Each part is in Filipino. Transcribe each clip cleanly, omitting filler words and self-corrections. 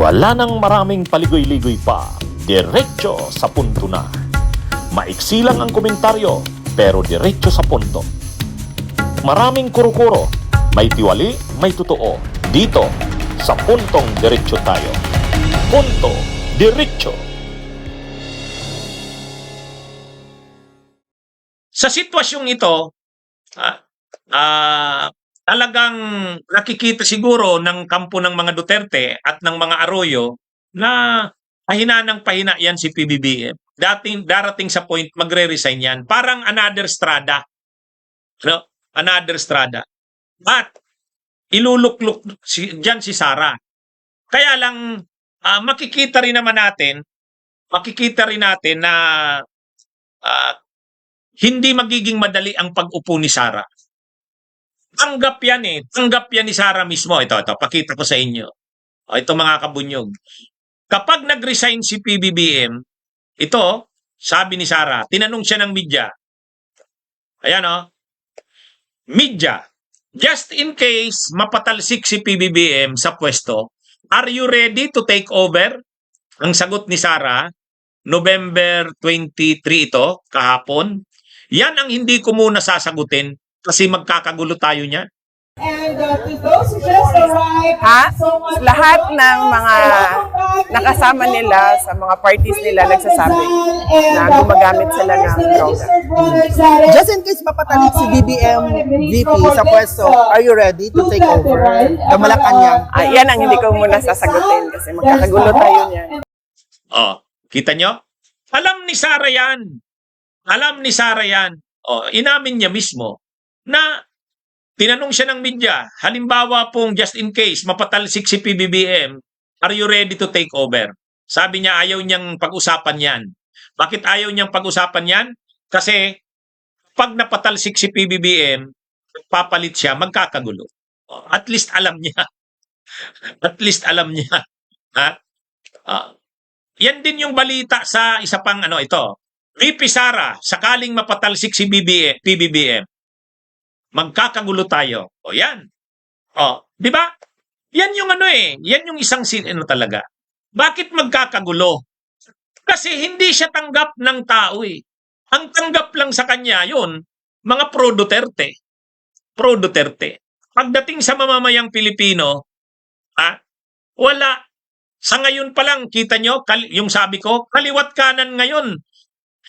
Wala nang maraming paligoy-ligoy pa, diretso sa punto na. Maiksi lang ang komentaryo, pero diretso sa punto. Maraming kuro-kuro, may tiwali, may totoo. Dito, sa Puntong Diretso tayo. Punto Diretso. Sa sitwasyong ito, talagang nakikita siguro ng kampo ng mga Duterte at ng mga Arroyo na pahina ng pahina yan si PBBM. Darating sa point, magre-resign yan. Parang another strada. No? Another strada. At ilulukluk dyan si Sara. Kaya lang, makikita rin natin na hindi magiging madali ang pag-upo ni Sara. Tanggap yan eh. Tanggap yan ni Sara mismo. Ito, pakita ko sa inyo. Ito mga kabunyog. Kapag nag-resign si PBBM, ito, sabi ni Sara, tinanong siya ng media. Ayan o. Media, just in case mapatalsik si PBBM sa pwesto, are you ready to take over? Ang sagot ni Sara, November 23 ito, kahapon. Yan ang hindi ko muna sasagutin kasi magkakagulo tayo niya. And to those who just arrived, Lahat ng mga nakasama nila sa mga parties nila nagsasabi na gumagamit sila ng droga. Just in case mapatalik si BBM VP sa pwesto, are you ready to take over the Malacanang? Yan ang hindi ko muna sasagutin kasi magkakagulo tayo niyan. Kita nyo? Alam ni Sara yan. Alam ni Sara yan. Inamin niya mismo na tinanong siya ng media, halimbawa pong just in case mapatalsik si PBBM, are you ready to take over? Sabi niya ayaw niyang pag-usapan yan. Bakit ayaw niyang pag-usapan yan? Kasi pag napatalsik si PBBM, papalit siya, magkakagulo. At least alam niya. At least alam niya. Yan din yung balita sa isa pang ito. VP Sara, sakaling mapatalsik si PBBM, magkakagulo tayo. Yan. Di ba? Yan yung yan yung isang talaga. Bakit magkakagulo? Kasi hindi siya tanggap ng tao eh. Ang tanggap lang sa kanya yun, mga pro-Duterte. Pro-Duterte. Pagdating sa mamamayang Pilipino, wala. Sa ngayon pa lang, kita nyo, yung sabi ko, kaliwat kanan ngayon.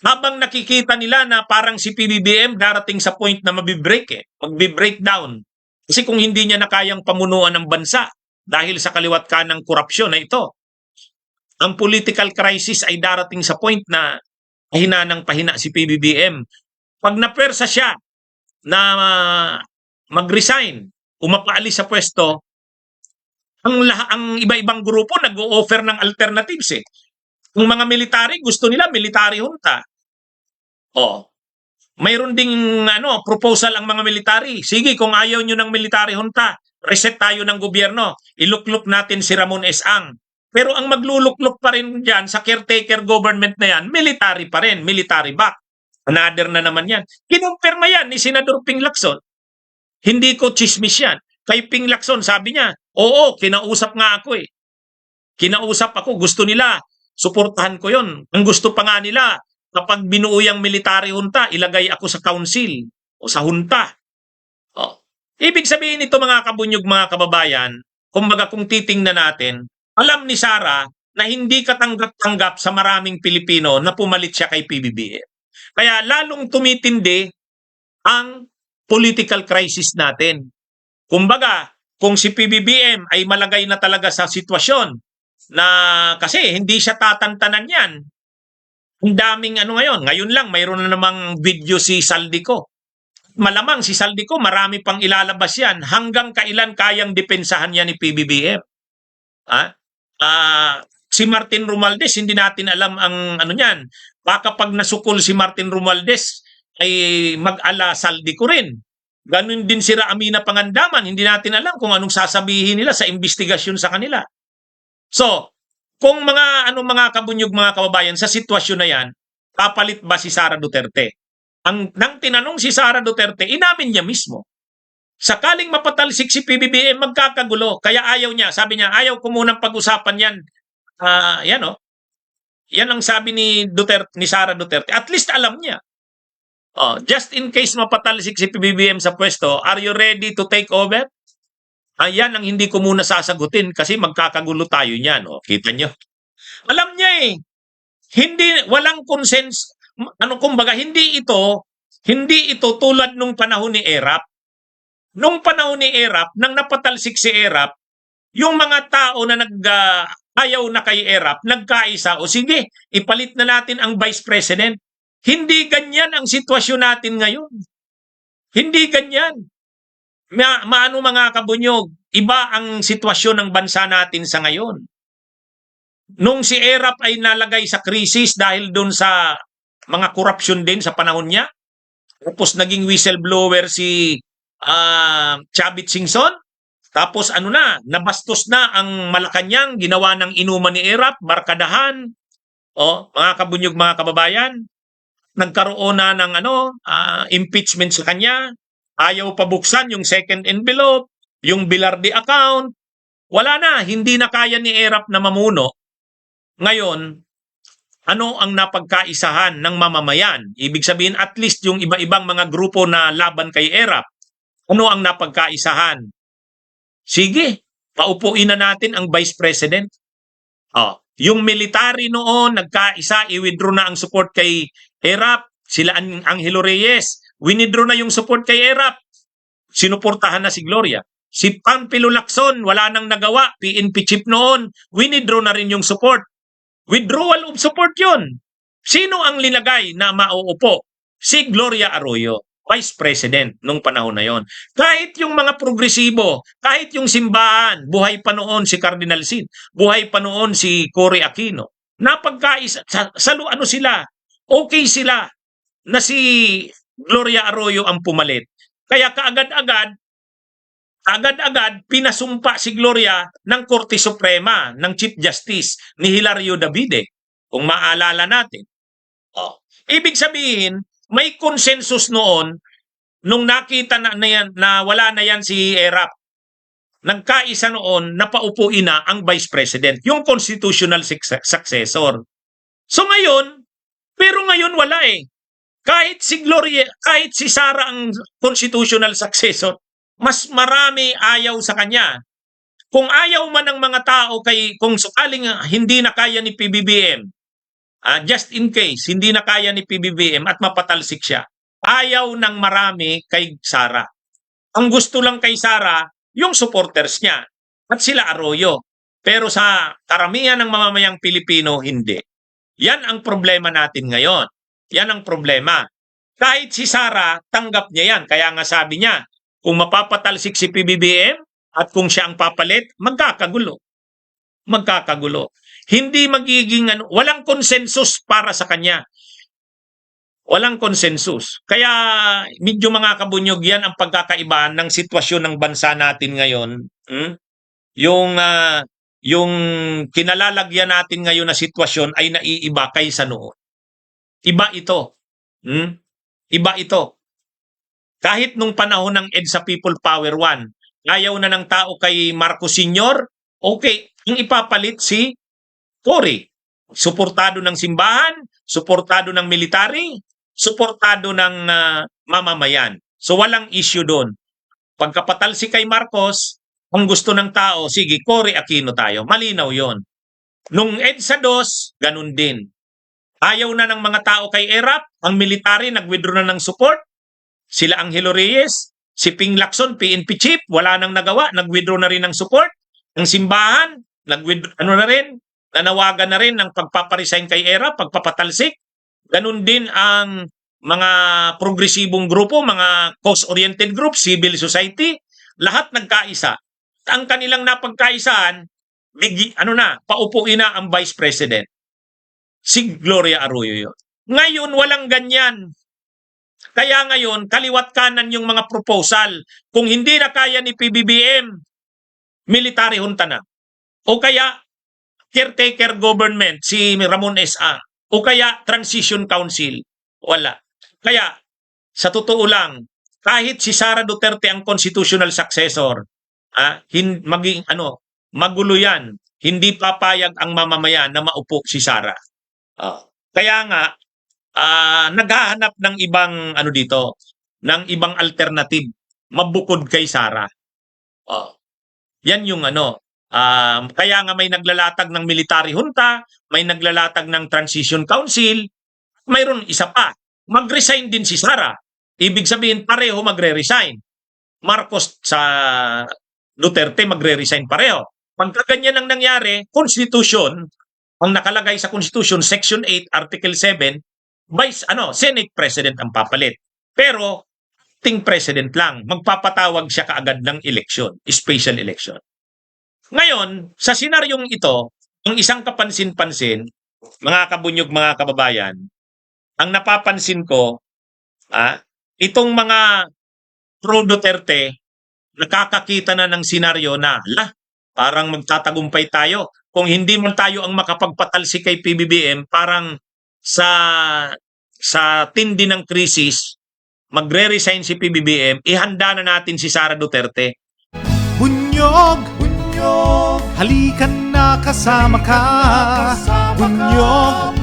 Habang nakikita nila na parang si PBBM darating sa point na magbi-breakdown. Kasi kung hindi niya na kayang pamunuan ng bansa dahil sa kaliwat kanang korupsyon na ito, ang political crisis ay darating sa point na pahina ng pahina si PBBM. Pag napersa siya na mag-resign, umapaalis sa pwesto, ang iba-ibang grupo nag-o-offer ng alternatives eh. Yung mga military, gusto nila military junta. Mayroon ding proposal ang mga military. Sige, kung ayaw nyo ng military junta, reset tayo ng gobyerno. Ilukluk natin si Ramon S. Ang. Pero ang maglulukluk pa rin dyan sa caretaker government na yan, military pa rin, military back. Another na naman yan. Kinumpirma yan ni Senador Ping Lacson. Hindi ko chismis yan. Kay Ping Lacson, sabi niya, oo, kinausap nga ako eh. Kinausap ako, gusto nila. Suportahan ko yon. Ang gusto pa nga nila, kapag binuo yung military junta, ilagay ako sa council o sa junta. Ibig sabihin ito mga kabunyog, mga kababayan, kumbaga kung titingnan natin, alam ni Sara na hindi katanggap-tanggap sa maraming Pilipino na pumalit siya kay PBBM. Kaya lalong tumitindi ang political crisis natin. Kumbaga, kung si PBBM ay malagay na talaga sa sitwasyon na kasi hindi siya tatantanan yan. Ang daming ngayon. Ngayon lang, mayroon na namang video si Saldico. Malamang si Saldico, marami pang ilalabas yan. Hanggang kailan kayang depensahan yan ni PBBM? Si Martin Romualdez, hindi natin alam ang niyan. Baka pag nasukol si Martin Romualdez, ay mag-ala Saldico rin. Ganun din si Amina Pangandaman. Hindi natin alam kung anong sasabihin nila sa investigasyon sa kanila. So, kung mga kabunyog, mga kababayan, sa sitwasyon na yan, papalit ba si Sara Duterte? Nang tinanong si Sara Duterte, inamin niya mismo. Sakaling mapatalsik si PBBM, magkakagulo. Kaya ayaw niya. Sabi niya, ayaw ko munang pag-usapan yan. Yan o. Yan ang sabi ni Duterte, ni Sara Duterte. At least alam niya. Just in case mapatalsik si PBBM sa pwesto, are you ready to take over? Ayan ang hindi ko muna sasagutin kasi magkakagulo tayo niyan. Kita nyo? Alam niya eh. Walang kumbaga, hindi ito tulad nung panahon ni Erap. Nung panahon ni Erap, nang napatalsik si Erap, yung mga tao na ayaw na kay Erap, nagkaisa, o sige, ipalit na natin ang Vice President. Hindi ganyan ang sitwasyon natin ngayon. Hindi ganyan. Maano mga kabunyog, iba ang sitwasyon ng bansa natin sa ngayon. Nung si Erap ay nalagay sa krisis dahil doon sa mga korupsyon din sa panahon niya, tapos naging whistleblower si Chavit Singson, tapos nabastos na ang Malacanang, ginawa ng inuman ni Erap, barkadahan, mga kabunyog, mga kababayan, nagkaroon na ng impeachment sa kanya, ayaw pabuksan yung second envelope, yung Bilarde account, wala na, hindi na kaya ni Erap na mamuno. Ngayon, ano ang napagkaisahan ng mamamayan? Ibig sabihin, at least yung iba-ibang mga grupo na laban kay Erap, ano ang napagkaisahan? Sige, paupuin na natin ang Vice President. Yung military noon, nagkaisa, i-withdraw na ang support kay Erap. Sila ang Angelo Reyes, winidraw na yung support kay Erap. Sinuportahan na si Gloria. Si Pampilo Lacson, wala nang nagawa. PNP chief noon, winidraw na rin yung support. Withdrawal of support yun. Sino ang linagay na mauupo? Si Gloria Arroyo, Vice President nung panahon na yon. Kahit yung mga progresibo, kahit yung simbahan, buhay pa noon si Cardinal Sin, buhay pa noon si Cory Aquino, napagkaisa, sila, okay sila na si Gloria Arroyo ang pumalit. Kaya kaagad-agad pinasumpa si Gloria ng Korte Suprema, ng Chief Justice ni Hilario Davide, kung maalala natin. Ibig sabihin, may consensus noon nung nakita na wala na yan si Erap. Nagkaisa noon na paupuin na ang Vice President, yung constitutional successor. So pero ngayon wala eh. Kahit si Gloria, kahit si Sara ang constitutional successor, mas marami ayaw sa kanya. Kung ayaw man ng mga tao kung sakaling hindi na kaya ni PBBM, just in case, hindi na kaya ni PBBM at mapatalsik siya, ayaw ng marami kay Sara. Ang gusto lang kay Sara, yung supporters niya at sila Arroyo. Pero sa karamihan ng mamamayang Pilipino, hindi. Yan ang problema natin ngayon. Yan ang problema. Kahit si Sara, tanggap niya yan. Kaya nga sabi niya, kung mapapatalsik si PBBM at kung siya ang papalit, magkakagulo. Magkakagulo. Hindi magiging walang konsensus para sa kanya. Walang konsensus. Kaya medyo mga kabunyog, yan ang pagkakaibahan ng sitwasyon ng bansa natin ngayon. Yung kinalalagyan natin ngayon na sitwasyon ay naiiba kaysa noon. Iba ito. Iba ito. Kahit nung panahon ng EDSA People Power 1, ayaw na ng tao kay Marcos Sr., okay, yung ipapalit si Cory. Suportado ng simbahan, suportado ng military, suportado ng mamamayan. So walang issue doon. Pagkapatalsik kay Marcos, ang gusto ng tao, sige, Cory Aquino tayo. Malinaw yon. Nung EDSA 2, ganun din. Ayaw na ng mga tao kay Erap, ang military nag-withdraw na ng support. Sila Angelo Reyes, si Ping Lacson, PNP chief, wala nang nagawa, nag-withdraw na rin ng support. Ang simbahan, nanawagan na rin ng pagpaparesign kay Erap, pagpapatalsik. Ganun din ang mga progresibong grupo, mga cause-oriented group, civil society, lahat nagkaisa. Ang kanilang napagkaisaan, paupuin na ang Vice President. Si Gloria Arroyo yun. Ngayon, walang ganyan. Kaya ngayon, kaliwat kanan yung mga proposal. Kung hindi na kaya ni PBBM, military junta na. O kaya, caretaker government, si Ramon S.A. O kaya, transition council. Wala. Kaya, sa totoo lang, kahit si Sara Duterte ang constitutional successor, magulo yan. Hindi papayag ang mamamayan na maupo si Sara. Kaya nga, naghahanap ng ibang ng ibang alternative mabukod kay Sara. Yan yung kaya nga may naglalatag ng military junta, may naglalatag ng transition council, mayroon isa pa, mag-resign din si Sara. Ibig sabihin pareho magre-resign. Marcos sa Duterte magre-resign pareho. Pagka ganyan ang nangyari, Constitution, ang nakalagay sa Constitution, Section 8, Article 7, Senate President ang papalit. Pero, acting President lang, magpapatawag siya kaagad ng election, special election. Ngayon, sa senaryong ito, ang isang kapansin-pansin, mga kabunyog, mga kababayan, ang napapansin ko, itong mga pro-Duterte, nakakakita na ng senaryo na, parang magtatagumpay tayo. Kung hindi man tayo ang makapagpatalsi kay PBBM, parang sa tindi ng krisis, magre-resign si PBBM, ihanda na natin si Sara Duterte. Bunyog, bunyog, halikan na kasama ka. Bunyog,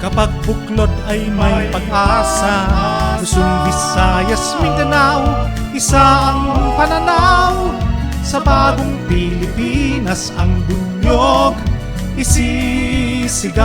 kapag buklod ay may pag-asa. Luzon, Visayas, Mindanao, isa ang pananaw. Sa bagong Pilipinas ang bunyog isisigaw.